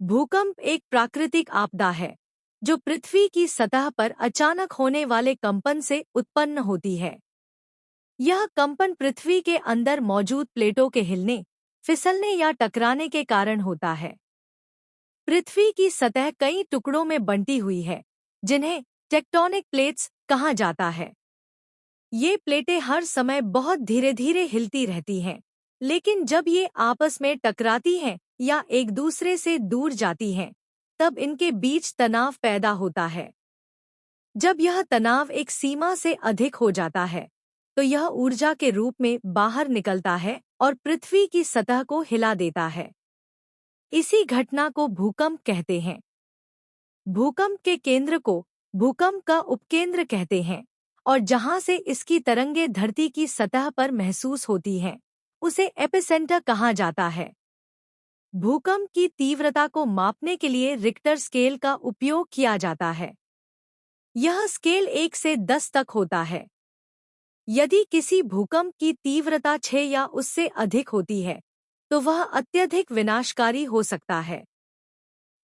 भूकंप एक प्राकृतिक आपदा है जो पृथ्वी की सतह पर अचानक होने वाले कंपन से उत्पन्न होती है। यह कंपन पृथ्वी के अंदर मौजूद प्लेटों के हिलने, फिसलने या टकराने के कारण होता है। पृथ्वी की सतह कई टुकड़ों में बंटी हुई है, जिन्हें टेक्टोनिक प्लेट्स कहा जाता है। ये प्लेटें हर समय बहुत धीरे धीरे हिलती रहती हैं, लेकिन जब ये आपस में टकराती हैं या एक दूसरे से दूर जाती हैं, तब इनके बीच तनाव पैदा होता है। जब यह तनाव एक सीमा से अधिक हो जाता है, तो यह ऊर्जा के रूप में बाहर निकलता है और पृथ्वी की सतह को हिला देता है। इसी घटना को भूकंप कहते हैं। भूकंप के केंद्र को भूकंप का उपकेंद्र कहते हैं, और जहां से इसकी तरंगें धरती की सतह पर महसूस होती हैं, उसे एपिसेंटर कहा जाता है। भूकंप की तीव्रता को मापने के लिए रिक्टर स्केल का उपयोग किया जाता है। यह स्केल 1 से 10 तक होता है। यदि किसी भूकंप की तीव्रता 6 या उससे अधिक होती है, तो वह अत्यधिक विनाशकारी हो सकता है।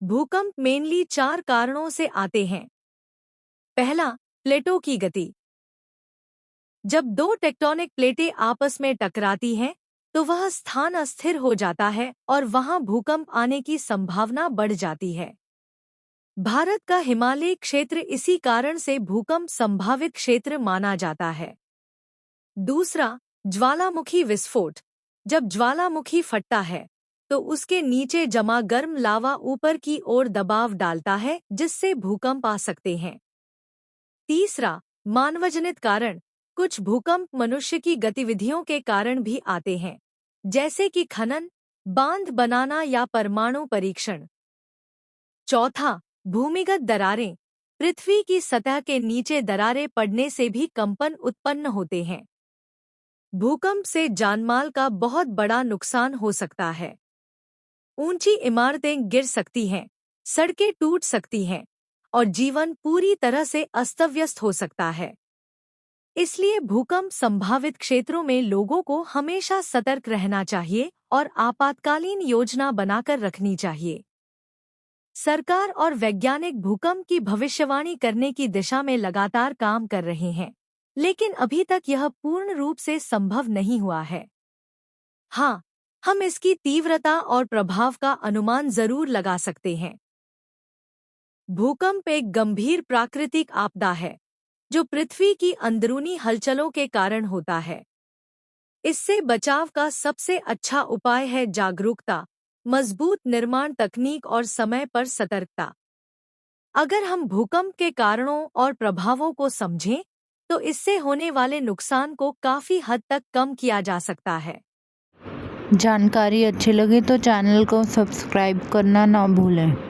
भूकंप मेनली 4 कारणों से आते हैं। पहला, प्लेटों की गति। जब दो टेक्टोनिक प्लेटें आपस में टकराती हैं, तो वह स्थान अस्थिर हो जाता है और वहां भूकंप आने की संभावना बढ़ जाती है। भारत का हिमालय क्षेत्र इसी कारण से भूकंप संभावित क्षेत्र माना जाता है। दूसरा, ज्वालामुखी विस्फोट। जब ज्वालामुखी फटता है, तो उसके नीचे जमा गर्म लावा ऊपर की ओर दबाव डालता है, जिससे भूकंप आ सकते हैं। तीसरा, मानवजनित कारण। कुछ भूकंप मनुष्य की गतिविधियों के कारण भी आते हैं, जैसे कि खनन, बांध बनाना या परमाणु परीक्षण। चौथा, भूमिगत दरारें। पृथ्वी की सतह के नीचे दरारें पड़ने से भी कंपन उत्पन्न होते हैं। भूकंप से जानमाल का बहुत बड़ा नुकसान हो सकता है। ऊंची इमारतें गिर सकती हैं, सड़कें टूट सकती हैं, और जीवन पूरी तरह से अस्त-व्यस्त हो सकता है। इसलिए भूकंप संभावित क्षेत्रों में लोगों को हमेशा सतर्क रहना चाहिए और आपातकालीन योजना बनाकर रखनी चाहिए। सरकार और वैज्ञानिक भूकंप की भविष्यवाणी करने की दिशा में लगातार काम कर रहे हैं, लेकिन अभी तक यह पूर्ण रूप से संभव नहीं हुआ है। हाँ, हम इसकी तीव्रता और प्रभाव का अनुमान जरूर लगा सकते हैं। भूकंप एक गंभीर प्राकृतिक आपदा है, जो पृथ्वी की अंदरूनी हलचलों के कारण होता है। इससे बचाव का सबसे अच्छा उपाय है जागरूकता, मजबूत निर्माण तकनीक और समय पर सतर्कता। अगर हम भूकंप के कारणों और प्रभावों को समझें, तो इससे होने वाले नुकसान को काफी हद तक कम किया जा सकता है। जानकारी अच्छी लगी तो चैनल को सब्सक्राइब करना ना भूलें।